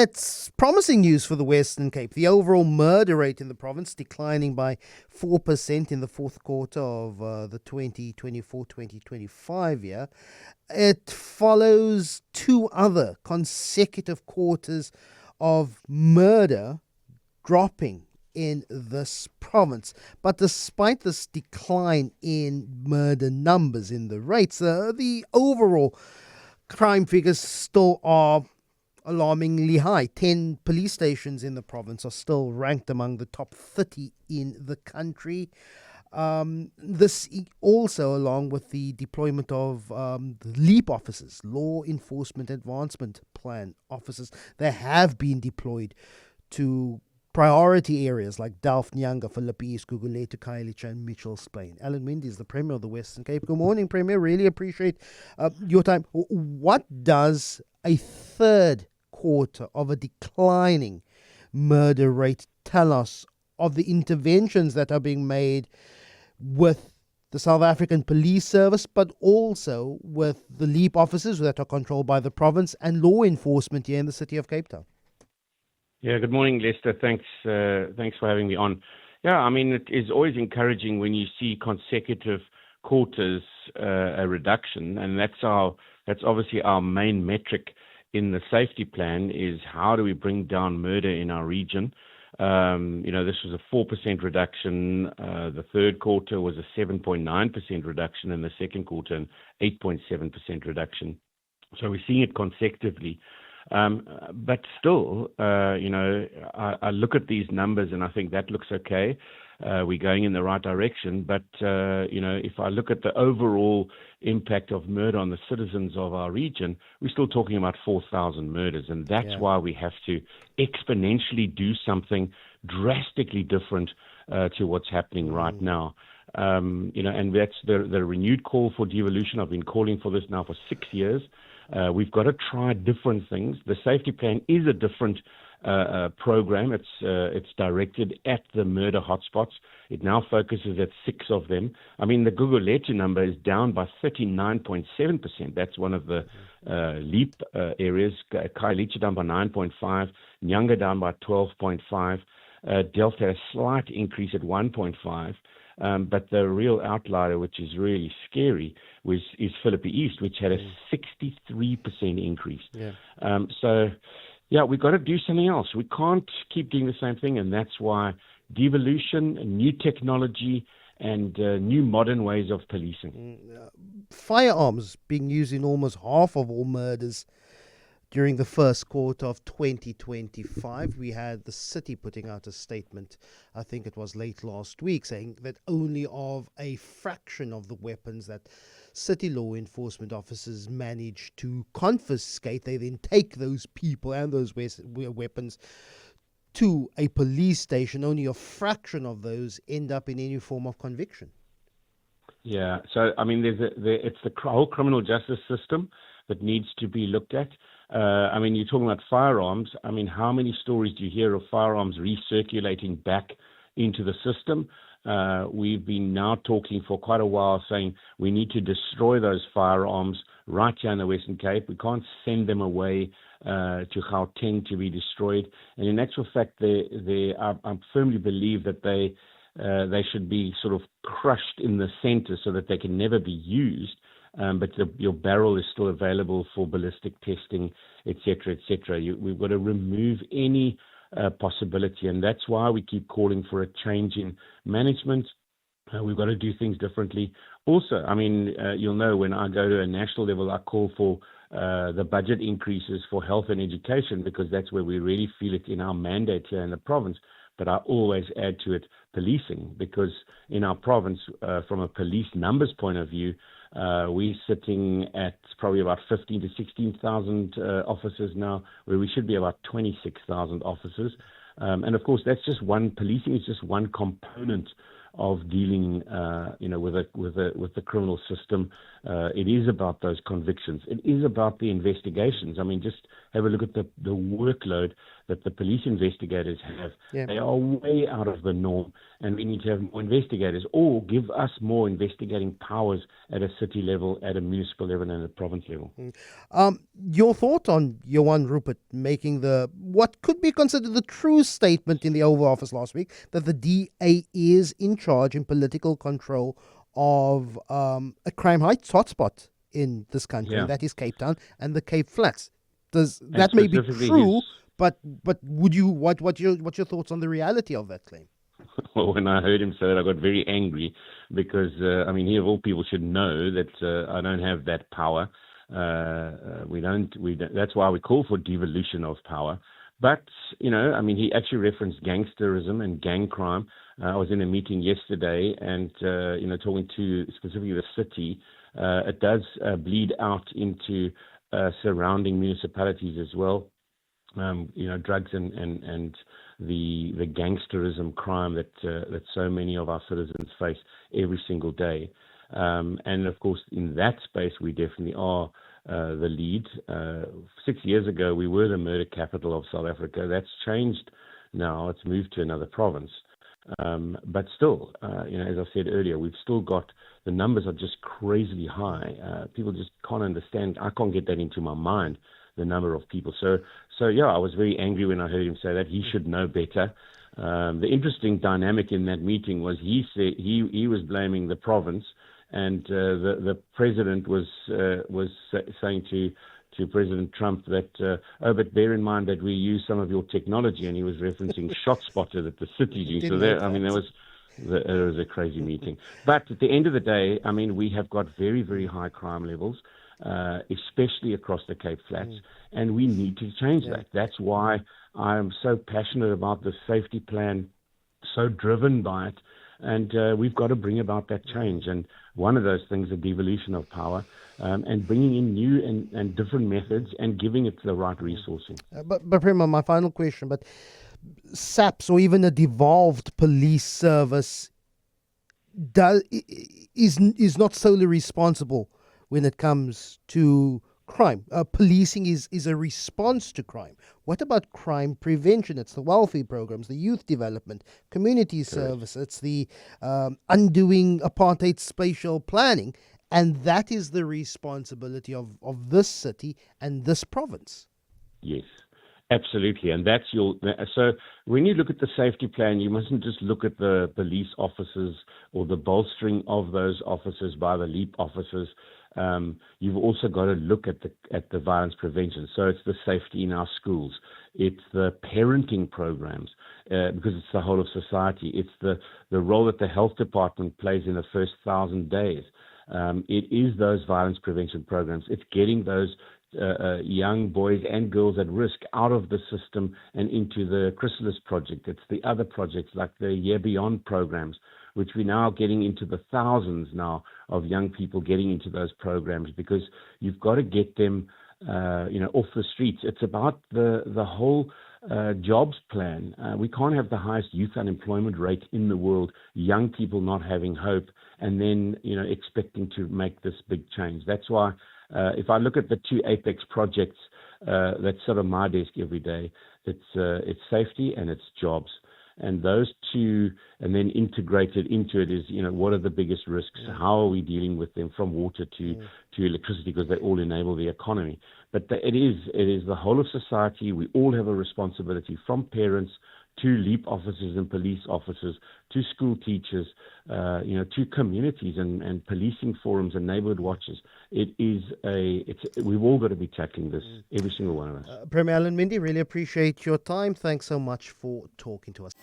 It's promising news for the Western Cape. The overall murder rate in the province declining by 4% in the fourth quarter of the 2024-2025 year. It follows two other consecutive quarters of murder dropping in this province. But despite this decline in murder numbers in the rates, the overall crime figures still are alarmingly high. 10 police stations in the province are still ranked among the top 30 in the country. This also, along with the deployment of the LEAP officers, Law Enforcement Advancement Plan officers, they have been deployed to priority areas like Delft, Nyanga, Philippi East, Guguletu, Khayelitsha and Mitchell's Plain. Alan Winde is the Premier of the Western Cape. Good morning, Premier. Really appreciate your time. What does a third quarter of a declining murder rate tell us of the interventions that are being made with the South African Police Service, but also with the LEAP officers that are controlled by the province and law enforcement here in the city of Cape Town? Yeah, good morning, Lester. Thanks for having me on. Yeah, I mean, it is always encouraging when you see consecutive quarters a reduction, and that's obviously our main metric in the safety plan is how do we bring down murder in our region. This was a 4% reduction. The third quarter was a 7.9% reduction, and the second quarter an 8.7% reduction. So we're seeing it consecutively. But still, I look at these numbers and I think that looks okay. We're going in the right direction. But, if I look at the overall impact of murder on the citizens of our region, we're still talking about 4,000 murders. And that's why we have to exponentially do something drastically different to what's happening right now. And that's the renewed call for devolution. I've been calling for this now for 6 years. We've got to try different things. The safety plan is a different program. It's directed at the murder hotspots. It now focuses at 6 of them. I mean, the Guguletu number is down by 39.7%. That's one of the LEAP areas. Khayelitsha down by 9.5. Nyanga down by 12.5. Delft had a slight increase at 1.5. But the real outlier, which is really scary, is Philippi East, which had a 63% increase. We've got to do something else. We can't keep doing the same thing, and that's why devolution, new technology, and new modern ways of policing. Firearms being used in almost half of all murders during the first quarter of 2025. We had the city putting out a statement, I think it was late last week, saying that only of a fraction of the weapons that city law enforcement officers manage to confiscate, they then take those people and those weapons to a police station. Only a fraction of those end up in any form of conviction. Yeah, so I mean, it's the whole criminal justice system that needs to be looked at. You're talking about firearms. I mean, how many stories do you hear of firearms recirculating back into the system? We've been now talking for quite a while saying we need to destroy those firearms right here in the Western Cape. We can't send them away to Gauteng to be destroyed. And in actual fact, I firmly believe that they should be sort of crushed in the center so that they can never be used. But your barrel is still available for ballistic testing, etc., etc. We've got to remove any possibility, and that's why we keep calling for a change in management. We've got to do things differently. Also, you'll know when I go to a national level, I call for the budget increases for health and education, because that's where we really feel it in our mandate here in the province. But I always add to it policing, because in our province, from a police numbers point of view, we're sitting at probably about 15 to 16,000 officers now, where we should be about 26,000 officers. And of course, that's just one. Policing is just one component of dealing, with the criminal system. It is about those convictions. It is about the investigations. I mean, just have a look at the workload that the police investigators have. Yeah. They are way out of the norm, and we need to have more investigators, or give us more investigating powers at a city level, at a municipal level, and at a province level. Your thought on Johan Rupert making what could be considered the true statement in the Oval Office last week, that the DA is in charge in political control of a crime hotspot in this country, and that is Cape Town and the Cape Flats. That may be true, but what's your thoughts on the reality of that claim? Well, when I heard him say that, I got very angry because he of all people should know that I don't have that power. We don't. That's why we call for devolution of power. But he actually referenced gangsterism and gang crime. I was in a meeting yesterday, and talking to specifically the city. It does bleed out into surrounding municipalities as well. Drugs and the gangsterism crime that so many of our citizens face every single day. And of course, in that space, we definitely are the lead. 6 years ago, we were the murder capital of South Africa. That's changed now. It's moved to another province. But still, as I said earlier, we've still got, the numbers are just crazily high. People just can't understand. I can't get that into my mind, the number of people. So yeah, I was very angry when I heard him say that. He should know better. The interesting dynamic in that meeting was he said he was blaming the province, and the president was saying to President Trump that, but bear in mind that we use some of your technology, and he was referencing ShotSpotter that the city used. So that was a crazy meeting. But at the end of the day, we have got very, very high crime levels, especially across the Cape Flats, and we need to change that. That's why I'm so passionate about the safety plan, so driven by it, and we've got to bring about that change. And one of those things is devolution of power, and bringing in new and different methods and giving it the right resourcing. But Prima, my final question, but SAPS, or even a devolved police service, is not solely responsible when it comes to crime. Policing is a response to crime. What about crime prevention? It's the welfare programs, the youth development, community service. It's the undoing apartheid spatial planning. And that is the responsibility of this city and this province. Yes, absolutely. And that's so when you look at the safety plan, you mustn't just look at the police officers or the bolstering of those officers by the LEAP officers. You've also got to look at the violence prevention. So it's the safety in our schools. It's the parenting programs, because it's the whole of society. It's the role that the health department plays in the first 1,000 days. It is those violence prevention programs. It's getting those young boys and girls at risk out of the system and into the Chrysalis Project. It's the other projects like the Year Beyond programs, which we're now getting into the thousands now of young people getting into those programs, because you've got to get them off the streets. It's about the whole jobs plan. We can't have the highest youth unemployment rate in the world, young people not having hope, and then expecting to make this big change. That's why if I look at the two Apex projects that's sort of my desk every day, it's safety and it's jobs. And those two, and then integrated into it is, what are the biggest risks? How are we dealing with them, from water to electricity, because they all enable the economy. But it is the whole of society. We all have a responsibility, from parents to LEAP officers and police officers, to school teachers, to communities and policing forums and neighborhood watches. We've all got to be tackling this, every single one of us. Premier Alan Winde, really appreciate your time. Thanks so much for talking to us.